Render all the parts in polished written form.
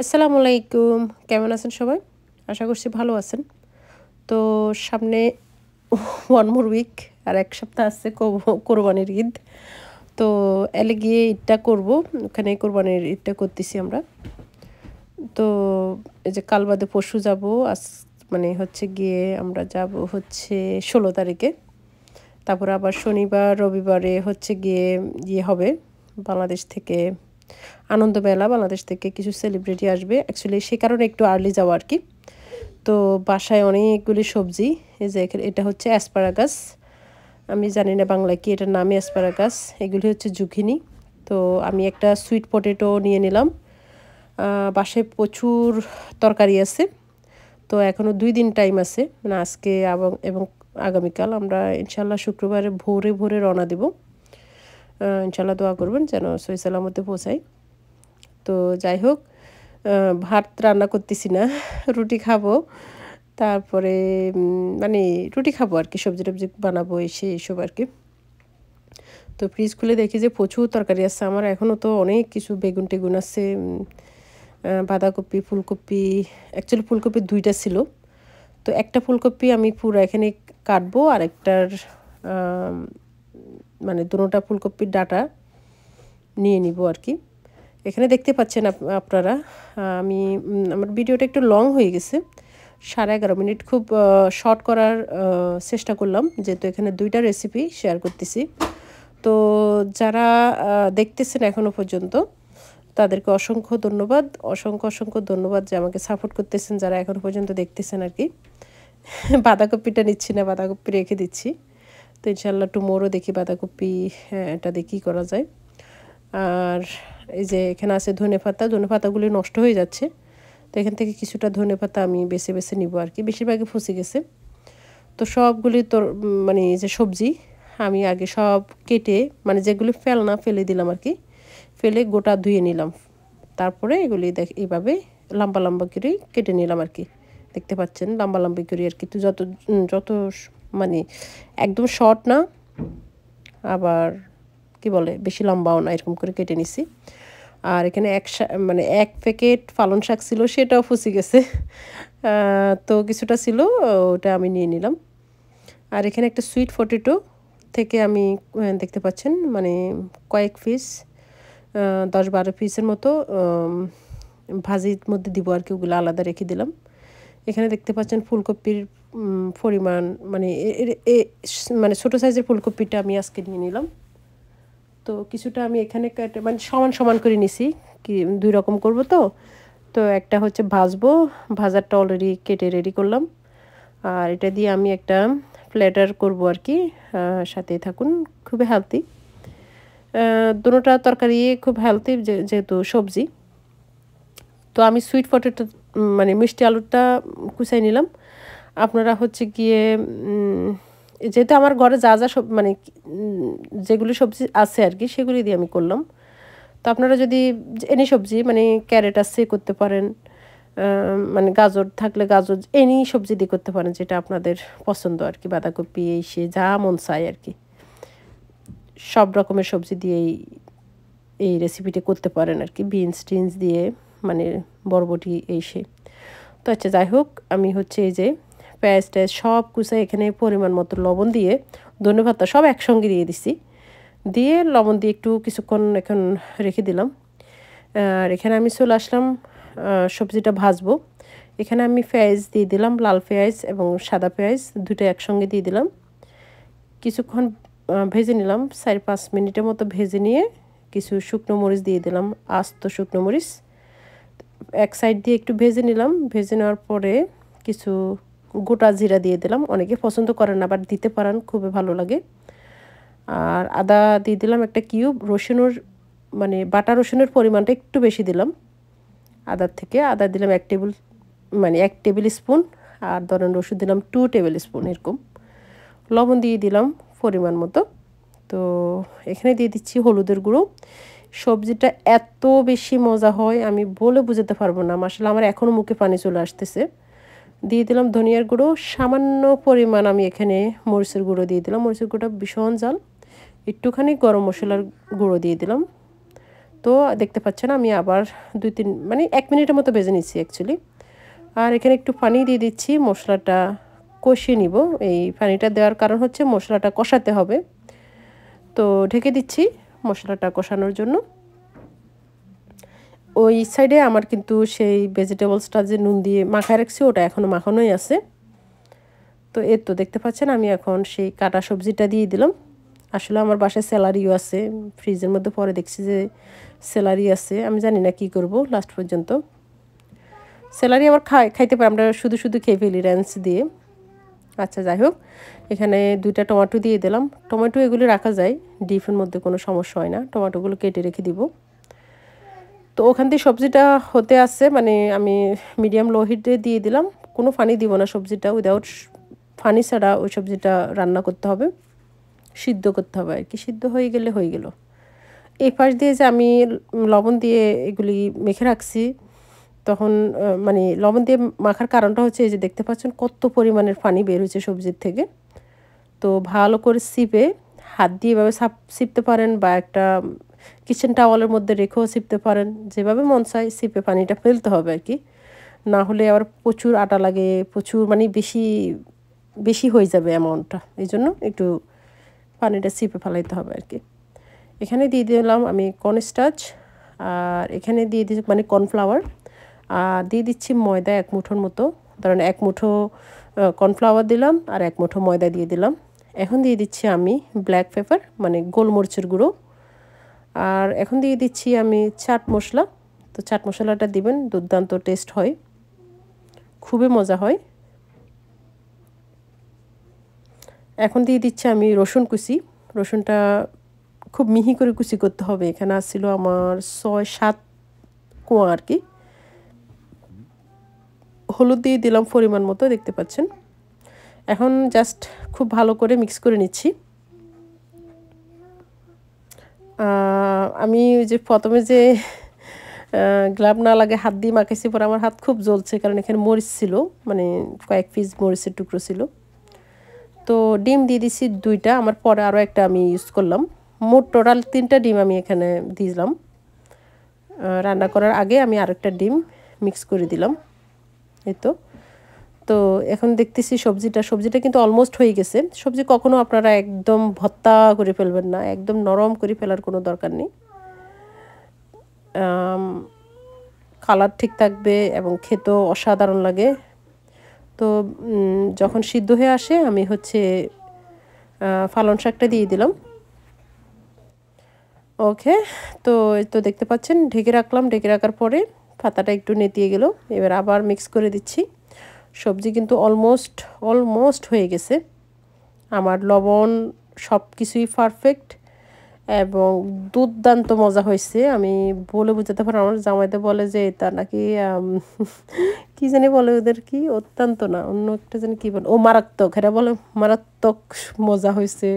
আসসালামু আলাইকুম। কেমন আছেন সবাই? আশা করছি ভালো আছেন। তো সামনে 1 more উইক আর ১ সপ্তাহ আছে কোরবানির ঈদ। তো এলে গিয়ে ঈদটা করব। ওখানে কোরবানির ঈদটা করতেছি আমরা। তো এই যে কাল বাদে পরশু যাব। মানে হচ্ছে গিয়ে আমরা যাব হচ্ছে ১৬ তারিখে। তারপরে আবার শনিবার, রবিবারে হচ্ছে গিয়ে হবে বাংলাদেশ থেকে আনন্দ মেলা। বাংলাদেশ থেকে কিছু সেলিব্রিটি আসবে। অ্যাকচুয়ালি সে কারণে একটু আর্লি যাওয়া আর কি। তো বাসায় অনেকগুলি সবজি, এই যে এটা হচ্ছে অ্যাসপারাগাস। আমি জানি না বাংলায় কি এটার নামই অ্যাসপারাগাস। এগুলি হচ্ছে জুকিনি। তো আমি একটা সুইট পটেটো নিয়ে নিলাম। বাসায় প্রচুর তরকারি আছে। তো এখনও 2 দিন টাইম আছে, মানে আজকে এবং আগামীকাল আমরা ইনশাল্লাহ শুক্রবারে ভোরে ভোরে রওনা দেব। ইনশাল্লাহ দোয়া করবেন যেন সহি সালামতে পৌঁছাই। তো যাই হোক, ভাত রান্না করতেছি না, রুটি খাবো। তারপরে মানে রুটি খাবো আর কি, সবজি টবজি বানাবো এইসব আর কি। তো ফ্রিজ খুলে দেখি যে প্রচুর তরকারি আছে আমার। এখনও তো অনেক কিছু বেগুন টেগুন আছে, বাঁধাকপি, ফুলকপি। অ্যাকচুয়ালি ফুলকপি 2টা ছিল। তো একটা ফুলকপি আমি পুরো এখানে কাটবো, আর একটার মানে দুটোটা ফুলকপির ডাঁটা নিয়ে নিব আর কি। এখানে দেখতে পাচ্ছেন আপনারা, আমি আমার ভিডিওটা একটু লং হয়ে গেছে, 11.5 মিনিট। খুব শর্ট করার চেষ্টা করলাম, যেহেতু এখানে 2টা রেসিপি শেয়ার করতেছি। তো যারা দেখতেছেন এখনও পর্যন্ত, তাদেরকে অসংখ্য ধন্যবাদ, অসংখ্য ধন্যবাদ যে আমাকে সাপোর্ট করতেছেন, যারা এখনও পর্যন্ত দেখতেছেন আর কি। বাঁধাকপিটা নিচ্ছি না, বাঁধাকপি রেখে দিচ্ছি। তো ইনশাল্লাহ টুমোরও দেখি বাঁধাকপি, এটা দিয়ে কী করা যায়। আর এই যে এখানে আছে ধনেপাতাগুলি নষ্ট হয়ে যাচ্ছে। তো এখান থেকে কিছুটা ধনেপাতা আমি বেছে বেছে নিব আর কি, বেশিরভাগই ফুসে গেছে। তো সবগুলি মানে এই যে সবজি আমি আগে সব কেটে, মানে যেগুলি ফেলে দিলাম আর কি, ফেলে গোটা ধুয়ে নিলাম। তারপরে এগুলি এইভাবে লম্বা লম্বা করে কেটে নিলাম আর কি। দেখতে পাচ্ছেন লম্বা লম্বি করে আর কি। তো যত মানে একদম শর্ট না, আবার কি বলে বেশি লম্বাও না, এরকম করে কেটে নিছি। আর এখানে মানে 1 প্যাকেট পালং শাক ছিল, সেটাও ফুসে গেছে। তো কিছুটা ছিল, ওটা আমি নিয়ে নিলাম। আর এখানে একটা সুইট পটেটো থেকে আমি দেখতে পাচ্ছেন মানে কয়েক পিস, 10-12 পিসের মতো ভাজির মধ্যে দিব আর কি, ওগুলো আলাদা রেখে দিলাম। এখানে দেখতে পাচ্ছেন ফুলকপির পরিমাণ, মানে মানে ছোটো সাইজের ফুলকপিটা আমি আজকে নিয়ে নিলাম। তো কিছুটা আমি এখানে কেটে মানে সমান সমান করে নিছি, কি 2 রকম করব। তো একটা হচ্ছে ভাজবো, ভাজারটা অলরেডি কেটে রেডি করলাম। আর এটা দিয়ে আমি একটা প্ল্যাটার করব আর কি। সাথেই থাকুন, খুবই হেলদি। দুটোটা তরকারি খুব হেলদি, যেহেতু সবজি। তো আমি সুইট পটেটো মানে মিষ্টি আলুটা কুচাই নিলাম। আপনারা হচ্ছে গিয়ে যেহেতু আমার ঘরে যা যা মানে যেগুলি সবজি আছে আর কি, সেগুলি দিয়ে আমি করলাম। তো আপনারা যদি এনি সবজি, মানে ক্যারেট আছে করতে পারেন, মানে গাজর থাকলে গাজর, এনি সবজি দিয়ে করতে পারেন, যেটা আপনাদের পছন্দ আর কি। বাঁধাকপি সে যা মন চায় আর কি, সব রকমের সবজি দিয়েই এই রেসিপিটা করতে পারেন আর কি। টিনস দিয়ে, মানে বরবটি সে। তো আচ্ছা যাই হোক, আমি হচ্ছে এই যে পেঁয়াজ ট্যাজ সব কুচাই এখানে পরিমাণ মতো লবণ দিয়ে, ধনেপাতা সব একসঙ্গে দিয়ে দিছি, দিয়ে লবণ দিয়ে একটু কিছুক্ষণ এখন রেখে দিলাম। আর এখানে আমি চলে আসলাম সবজিটা ভাজবো। এখানে আমি পেঁয়াজ দিয়ে দিলাম, লাল পেঁয়াজ এবং সাদা পেঁয়াজ দুটো একসঙ্গে দিয়ে দিলাম। কিছুক্ষণ ভেজে নিলাম, 4-5 মিনিটের মতো ভেজে নিয়ে কিছু শুকনো মরিচ দিয়ে দিলাম, আস্ত শুকনো মরিচ। এক সাইড দিয়ে একটু ভেজে নিলাম। ভেজে নেওয়ার পরে কিছু গোটা জিরা দিয়ে দিলাম। অনেকে পছন্দ করেন না, বাট দিতে পারেন, খুবই ভালো লাগে। আর আদা দিয়ে দিলাম একটা কিউব। রসুনের মানে বাটা রসুনের পরিমাণটা একটু বেশি দিলাম আদার থেকে। আদা দিলাম 1 টেবিল স্পুন। আর ধরেন রসুন দিলাম 2 টেবিল স্পুন এরকম। লবণ দিয়ে দিলাম পরিমাণ মতো। তো এখানে দিয়ে দিচ্ছি হলুদের গুঁড়ো। সবজিটা এত বেশি মজা হয় আমি বলে বোঝাতে পারবো না, মাশাআল্লাহ আমার এখনও মুখে পানি চলে আসতেছে। দিয়ে দিলাম ধনিয়ার গুঁড়ো, সামান্য পরিমাণ আমি এখানে মরিচের গুঁড়ো দিয়ে দিলাম। মরিচের গুঁড়োটা ভীষণ ঝাল। একটুখানি গরম মশলার গুঁড়ো দিয়ে দিলাম। তো দেখতে পাচ্ছেন আমি আবার 2-3 মানে 1 মিনিটের মতো ভেজে নিচ্ছি অ্যাকচুয়ালি। আর এখানে একটু পানি দিয়ে দিচ্ছি, মশলাটা কষিয়ে নিব। এই পানিটা দেওয়ার কারণ হচ্ছে মশলাটা কষাতে হবে। তো ঢেকে দিচ্ছি মশলাটা কষানোর জন্য। ওই সাইডে আমার কিন্তু সেই ভেজিটেবলসটা যে নুন দিয়ে মাখায় রাখছি ওটা এখনও মাখানোই আছে। তো এই তো দেখতে পাচ্ছেন আমি এখন সেই কাটা সবজিটা দিয়ে দিলাম। আসলে আমার বাসায় স্যালারিও আছে, ফ্রিজের মধ্যে পরে দেখছি যে স্যালারি আছে, আমি জানি না কি করব লাস্ট পর্যন্ত। স্যালারি আবার খাইতে পারি, আমরা শুধু শুধু খেয়ে ফেলি র্যাঞ্চ দিয়ে। আচ্ছা যাই হোক, এখানে 2টা টমেটো দিয়ে দিলাম। টমেটো এগুলি রাখা যায়, ডিপের মধ্যে কোনো সমস্যা হয় না, টমেটোগুলো কেটে রেখে দিব। তো ওখান থেকে সবজিটা হতে আসছে, মানে আমি মিডিয়াম লো হিটে দিয়ে দিলাম। কোনো পানি দিব না, সবজিটা উইদাউট পানি ছাড়া ওই সবজিটা রান্না করতে হবে, সিদ্ধ করতে হবে আর কি। সিদ্ধ হয়ে গেলে হয়ে গেল। এই পাশ দিয়ে যে আমি লবণ দিয়ে এগুলি মেখে রাখছি, তখন মানে লবণ দিয়ে মাখার কারণটা হচ্ছে এই যে দেখতে পাচ্ছেন কত পরিমাণের পানি বের হয়েছে সবজির থেকে। তো ভালো করে সিপে হাত দিয়ে এভাবে সিপতে পারেন, বা একটা কিচেন টাওয়ালের মধ্যে রেখেও সিপতে পারেন, যেভাবে মন চায় সিপে পানিটা ফেলতে হবে আর কি। না হলে আবার প্রচুর আটা লাগে, প্রচুর মানে বেশি বেশি হয়ে যাবে অ্যামাউন্টটা, এই জন্য একটু পানিটা সিপে ফেলাইতে হবে আর কি। এখানে দিয়ে দিলাম আমি কর্নস্টার্চ, আর এখানে দিয়ে দিচ্ছি মানে কর্নফ্লাওয়ার, আর দিয়ে দিচ্ছি ময়দা 1 মুঠোর মতো। ধরেন 1 মুঠো কর্নফ্লাওয়ার দিলাম আর 1 মুঠো ময়দা দিয়ে দিলাম। এখন দিয়ে দিচ্ছি আমি ব্ল্যাক পেপার মানে গোলমরিচের গুঁড়ো, আর এখন দিয়ে দিচ্ছি আমি চাট মশলা। তো চাট মশলাটা দিবেন, দুর্দান্ত টেস্ট হয়, খুবই মজা হয়। এখন দিয়ে দিচ্ছি আমি রসুন কুচি। রসুনটা খুব মিহি করে কুচি করতে হবে। এখানে আসছিল আমার 6-7 কোয়া আর কি। হলুদ দিয়ে দিলাম পরিমাণ মতো, দেখতে পাচ্ছেন। এখন জাস্ট খুব ভালো করে মিক্স করে নিচ্ছি। আমি যে প্রথমে যে গ্লাভ না লাগে হাত দিয়ে মাখাইছি, পরে আমার হাত খুব জ্বলছে, কারণ এখানে মরিচ ছিল, মানে কয়েক পিস মরিচের টুকরো ছিল। তো ডিম দিয়ে দিছি 2টা, আমার পরে আরও একটা আমি ইউজ করলাম। মোট টোটাল 3টা ডিম আমি এখানে দিলাম। রান্না করার আগে আমি আরেকটা ডিম মিক্স করে দিলাম। এই তো। তো এখন দেখতেছি সবজিটা কিন্তু অলমোস্ট হয়ে গেছে। সবজি কখনো আপনারা একদম ভর্তা করে ফেলবেন না, একদম নরম করে ফেলার কোনো দরকার নেই। কালার ঠিক থাকবে এবং খেতেও অসাধারণ লাগে। তো যখন সিদ্ধ হয়ে আসে আমি হচ্ছে পালং শাকটা দিয়ে দিলাম। ওকে, তো এই তো দেখতে পাচ্ছেন ঢেকে রাখলাম। ঢেকে রাখার পরে পাতাটা একটু নেতিয়ে গেল, এবার আবার মিক্স করে দিচ্ছি। সবজি কিন্তু অলমোস্ট হয়ে গেছে। আমার লবণ সব কিছুই পারফেক্ট এবং দুর্দান্ত মজা হয়েছে। আমি বলে বোঝাতে পারি, আমার জামাইতে বলে যে এটা নাকি কি জানি বলে ওদের, কি অত্যন্ত না অন্য একটা জানি কি বলে, ও মারাত্মক, এটা বলে মারাত্মক মজা হয়েছে,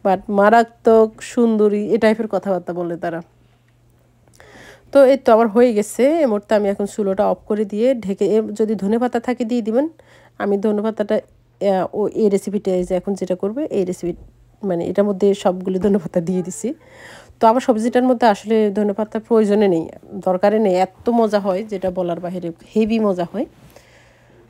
বাট মারাত্মক সুন্দরী এ টাইপের কথাবার্তা বলে তারা। তো এই তো আমার হয়ে গেছে। এই মুহূর্তে আমি এখন চুলোটা অফ করে দিয়ে ঢেকে, যদি ধনেপাতা থাকে দিয়ে দিবেন। আমি ধনেপাতাটা এই রেসিপিটা যে এখন যেটা করবে এই রেসিপি মানে এটার মধ্যে সবগুলো ধনেপাতা দিয়ে দিছি। তো আমার সবজিটার মধ্যে আসলে ধনেপাতার প্রয়োজনে নেই, দরকারে নেই, এত মজা হয় যেটা বলার বাইরে, হেভি মজা হয়।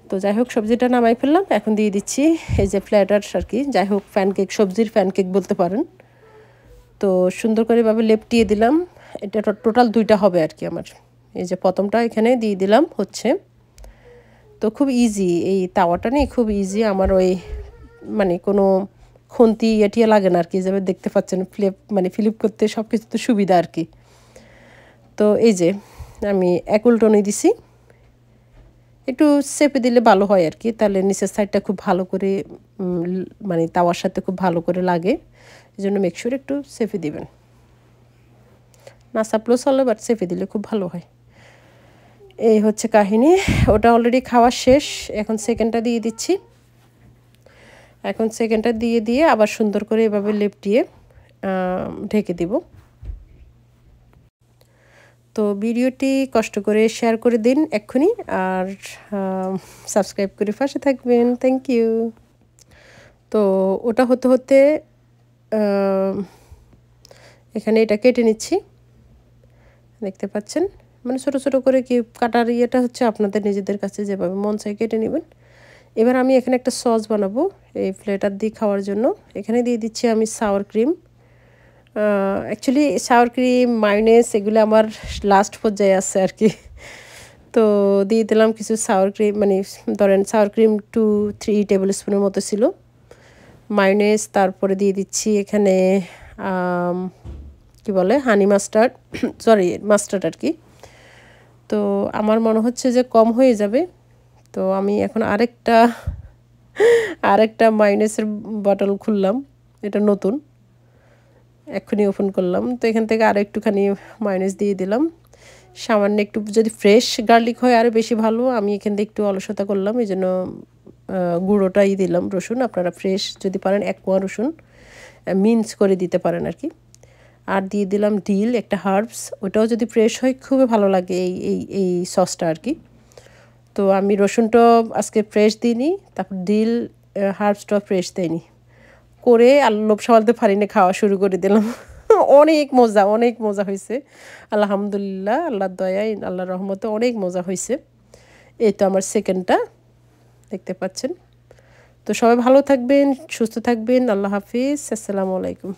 তো যাই হোক সবজিটা নামাই ফেললাম। এখন দিয়ে দিচ্ছি এই যে ফ্ল্যাটার আর কি, যাই হোক প্যানকেক, সবজির প্যানকেক বলতে পারেন। তো সুন্দর করে এভাবে লেপটিয়ে দিলাম। এটা টোটাল 2টা হবে আর কি আমার। এই যে প্রথমটা এখানে দিয়ে দিলাম হচ্ছে। তো খুব ইজি, এই তাওয়াটা নেই, খুব ইজি আমার, ওই মানে কোনো খুন্তি এটিয়া লাগে না আর কি, যেভাবে দেখতে পাচ্ছেন ফ্লিপ করতে সব কিছু তো সুবিধা আর কি। তো এই যে আমি এক উল্টনে দিছি, একটু চেপে দিলে ভালো হয় আর কি, তাহলে নিচের সাইডটা খুব ভালো করে মানে তাওয়ার সাথে খুব ভালো করে লাগে। এই জন্য মেকশিওর একটু চেপে দিবেন, না চাপলেও চলে, বাট চেপে দিলে খুব ভালো হয়। এই হচ্ছে কাহিনী। ওটা অলরেডি খাওয়া শেষ। এখন সেকেন্ডটা দিয়ে দিচ্ছি। এখন সেকেন্ডটা দিয়ে আবার সুন্দর করে এভাবে লেপটিয়ে ঢেকে দিব। তো ভিডিওটি কষ্ট করে শেয়ার করে দিন এক্ষুনি, আর সাবস্ক্রাইব করে পাশে থাকবেন। Thank you. তো ওটা হতে হতে এখানে এটা কেটে নিচ্ছি। দেখতে পাচ্ছেন, মানে ছোটো ছোটো করে কিউব কাটার ইয়েটা হচ্ছে আপনাদের নিজেদের কাছে যেভাবে মন চায় কেটে নেবেন। এবার আমি এখানে একটা সস বানাবো এই প্লেটার দিয়ে খাওয়ার জন্য। এখানে দিয়ে দিচ্ছি আমি sour cream. Actually sour cream mayonnaise এগুলো আমার লাস্ট পর্যায়ে আছে আর কি। তো দিয়ে দিলাম কিছু সাওয়ার ক্রিম, মানে ধরেন সাওয়ার ক্রিম 2-3 টেবিল স্পুনের মতো ছিল, মায়োনেজ, তারপরে দিয়ে দিচ্ছি এখানে কি বলে হানি মাস্টার্ড, সরি মাস্টার্ড আর কি। তো আমার মনে হচ্ছে যে কম হয়ে যাবে, তো আমি এখন আরেকটা মায়োনেজের বটল খুললাম, এটা নতুন এক্ষুনি ওপেন করলাম। তো এখান থেকে আরও একটুখানি মায়োনেজ দিয়ে দিলাম, সামান্য একটু, যদি ফ্রেশ গার্লিক হয় আরও বেশি ভালো। আমি এখান থেকে একটু অলসতা করলাম, এই জন্য গুঁড়োটাই দিলাম রসুন। আপনারা ফ্রেশ যদি পারেন 1 কোয়া রসুন মিন্স করে দিতে পারেন আর কি। আর দিয়ে দিলাম ডিল, একটা হার্বস, ওটাও যদি ফ্রেশ হয় খুবই ভালো লাগে এই সসটা আর কি। তো আমি রসুনটা আজকে ফ্রেশ দিইনি, তারপর ডিল হার্বসটা ফ্রেশ দেয়নি করে আর লোভ সামলাতে পারিনি, খাওয়া শুরু করে দিলাম। অনেক মজা হয়েছে আলহামদুলিল্লাহ, আল্লাহর দয়ায় আল্লাহর রহমতে অনেক মজা হয়েছে। এই তো আমার সেকেন্ডটা, দেখতে পাচ্ছেন। তো সবাই ভালো থাকবেন, সুস্থ থাকবেন, আল্লাহ হাফিজ, আসসালামু আলাইকুম।